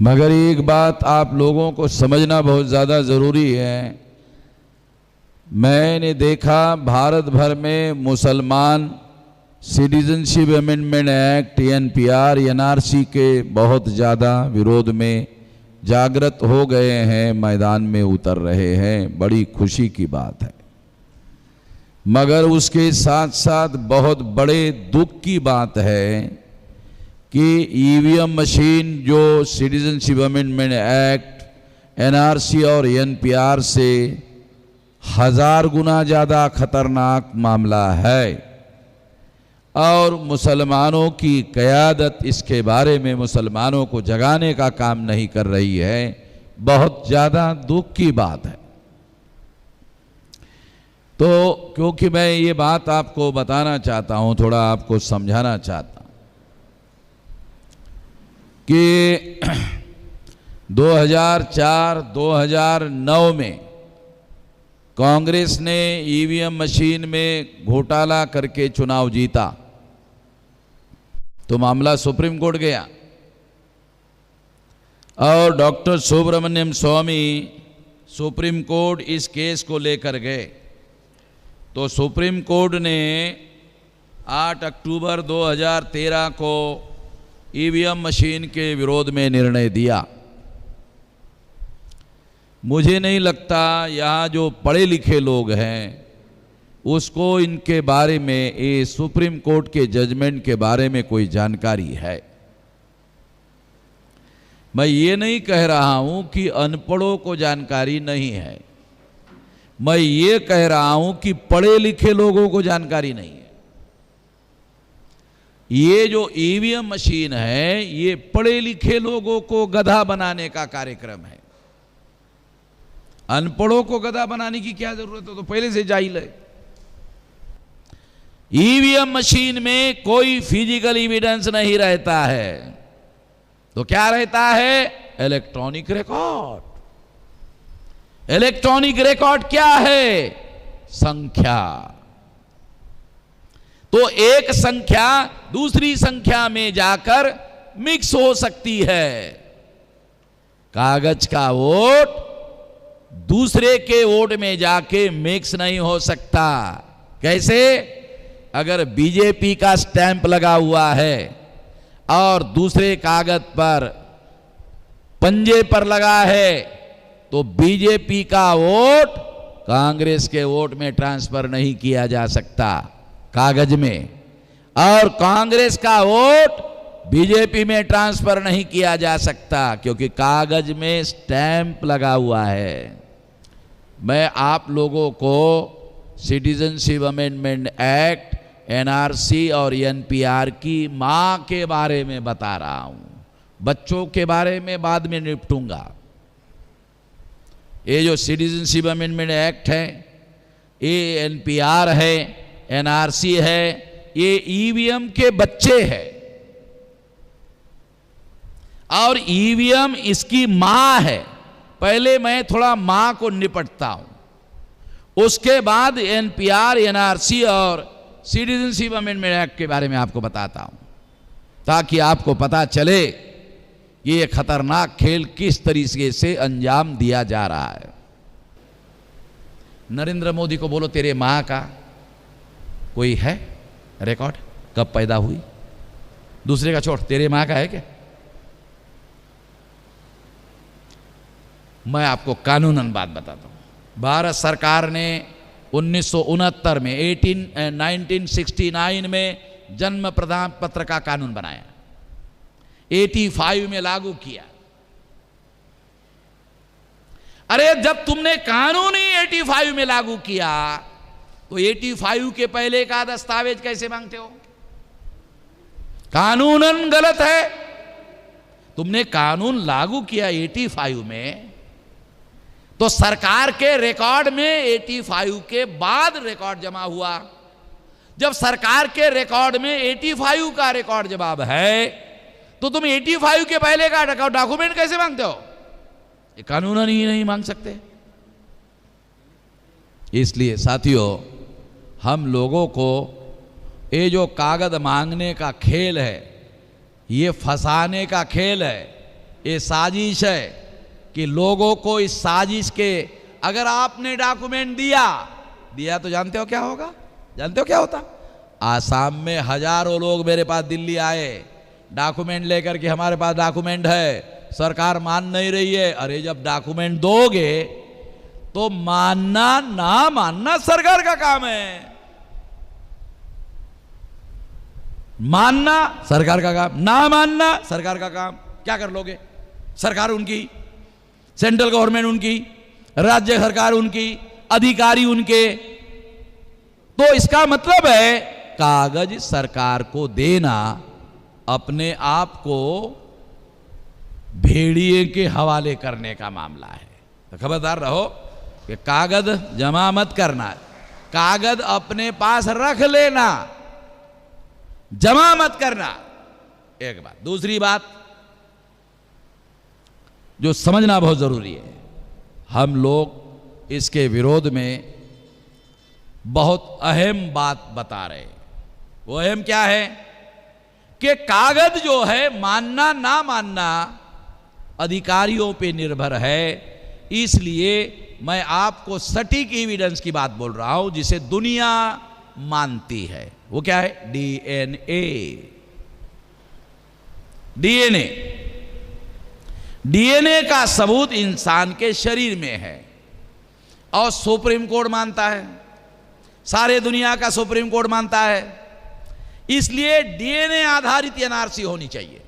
मगर एक बात आप लोगों को समझना बहुत ज़्यादा ज़रूरी है। मैंने देखा भारत भर में मुसलमान citizenship amendment act NPR NRC के बहुत ज़्यादा विरोध में जागृत हो गए हैं, मैदान में उतर रहे हैं। बड़ी खुशी की बात है। मगर उसके साथ साथ बहुत बड़े दुख की बात है कि ईवीएम मशीन जो सिटीजनशिप अमेंडमेंट एक्ट एनआरसी और एनपीआर से 1000 गुना ज़्यादा खतरनाक मामला है और मुसलमानों की क़यादत इसके बारे में मुसलमानों को जगाने का काम नहीं कर रही है। बहुत ज़्यादा दुख की बात है। तो क्योंकि मैं ये बात आपको बताना चाहता हूँ, थोड़ा आपको समझाना चाहता हूँ कि 2004-2009 में कांग्रेस ने ईवीएम मशीन में घोटाला करके चुनाव जीता तो मामला सुप्रीम कोर्ट गया और डॉक्टर सुब्रमण्यम स्वामी सुप्रीम कोर्ट इस केस को लेकर गए। तो सुप्रीम कोर्ट ने 8 अक्टूबर 2013 को ईवीएम मशीन के विरोध में निर्णय दिया। मुझे नहीं लगता यहाँ जो पढ़े लिखे लोग हैं उसको इनके बारे में, ये सुप्रीम कोर्ट के जजमेंट के बारे में कोई जानकारी है। मैं ये नहीं कह रहा हूँ कि अनपढ़ों को जानकारी नहीं है, मैं ये कह रहा हूँ कि पढ़े लिखे लोगों को जानकारी नहीं है। ये जो ईवीएम मशीन है ये पढ़े लिखे लोगों को गधा बनाने का कार्यक्रम है। अनपढ़ों को गधा बनाने की क्या जरूरत है, तो पहले से जाहिल है। ईवीएम मशीन में कोई फिजिकल एविडेंस नहीं रहता है, तो क्या रहता है? Electronic record. इलेक्ट्रॉनिक रिकॉर्ड क्या है? संख्या। तो एक संख्या दूसरी संख्या में जाकर मिक्स हो सकती है। कागज का वोट दूसरे के वोट में जाके मिक्स नहीं हो सकता। कैसे? अगर बीजेपी का स्टैंप लगा हुआ है और दूसरे कागज पर पंजे पर लगा है तो बीजेपी का वोट कांग्रेस के वोट में ट्रांसफर नहीं किया जा सकता कागज में, और कांग्रेस का वोट बीजेपी में ट्रांसफर नहीं किया जा सकता क्योंकि कागज में स्टैंप लगा हुआ है। मैं आप लोगों को सिटीजनशिप अमेंडमेंट एक्ट एनआरसी और एनपीआर की मां के बारे में बता रहा हूं। बच्चों के बारे में बाद में निपटूंगा। ये जो सिटीजनशिप अमेंडमेंट एक्ट है, ये एनपीआर है, एनआरसी है, ये ईवीएम के बच्चे हैं और ईवीएम इसकी मां है। पहले मैं थोड़ा मां को निपटता हूं, उसके बाद एनपीआर, एनआरसी और सिटीजनशिप अमेंडमेंट एक्ट के बारे में आपको बताता हूं, ताकि आपको पता चले कि ये खतरनाक खेल किस तरीके से अंजाम दिया जा रहा है। नरेंद्र मोदी को बोलो तेरे मां का कोई है रिकॉर्ड, कब पैदा हुई? दूसरे का छोड़, तेरे मां का है क्या? मैं आपको कानूनन बात बताता हूं। भारत सरकार ने 1969 में 1969 में जन्म प्रमाण पत्र का कानून बनाया, 85 में लागू किया। अरे जब तुमने कानून ही 85 में लागू किया तो 85 के पहले का दस्तावेज कैसे मांगते हो? कानूनन गलत है। तुमने कानून लागू किया 85 में, तो सरकार के रिकॉर्ड में 85 के बाद रिकॉर्ड जमा हुआ। जब सरकार के रिकॉर्ड में 85 का रिकॉर्ड जवाब है तो तुम 85 के पहले का डॉक्यूमेंट कैसे मांगते हो? ये कानूनन ही नहीं मांग सकते। इसलिए साथियों, हम लोगों को ये जो कागज मांगने का खेल है, ये फंसाने का खेल है। ये साजिश है कि लोगों को इस साजिश के, अगर आपने डॉक्यूमेंट दिया तो जानते हो क्या होगा? जानते हो क्या होता? आसाम में हजारों लोग मेरे पास दिल्ली आए डॉक्यूमेंट लेकर के, हमारे पास डॉक्यूमेंट है, सरकार मान नहीं रही है। अरे जब डॉक्यूमेंट दोगे तो मानना ना मानना सरकार का काम है, मानना सरकार का काम, ना मानना सरकार का काम। क्या कर लोगे? सरकार उनकी, सेंट्रल गवर्नमेंट उनकी, राज्य सरकार उनकी, अधिकारी उनके। तो इसका मतलब है कागज सरकार को देना अपने आप को भेड़िए के हवाले करने का मामला है। तो खबरदार रहो कि कागज जमा मत करना, कागज अपने पास रख लेना, जमा मत करना। एक बात। दूसरी बात जो समझना बहुत जरूरी है, हम लोग इसके विरोध में बहुत अहम बात बता रहे हैं। वो अहम क्या है कि कागज जो है मानना ना मानना अधिकारियों पे निर्भर है। इसलिए मैं आपको सटीक एविडेंस की बात बोल रहा हूं जिसे दुनिया मानती है। वो क्या है? डीएनए। डीएनए, डीएनए का सबूत इंसान के शरीर में है और सुप्रीम कोर्ट मानता है, सारे दुनिया का सुप्रीम कोर्ट मानता है। इसलिए डीएनए आधारित एनआरसी होनी चाहिए।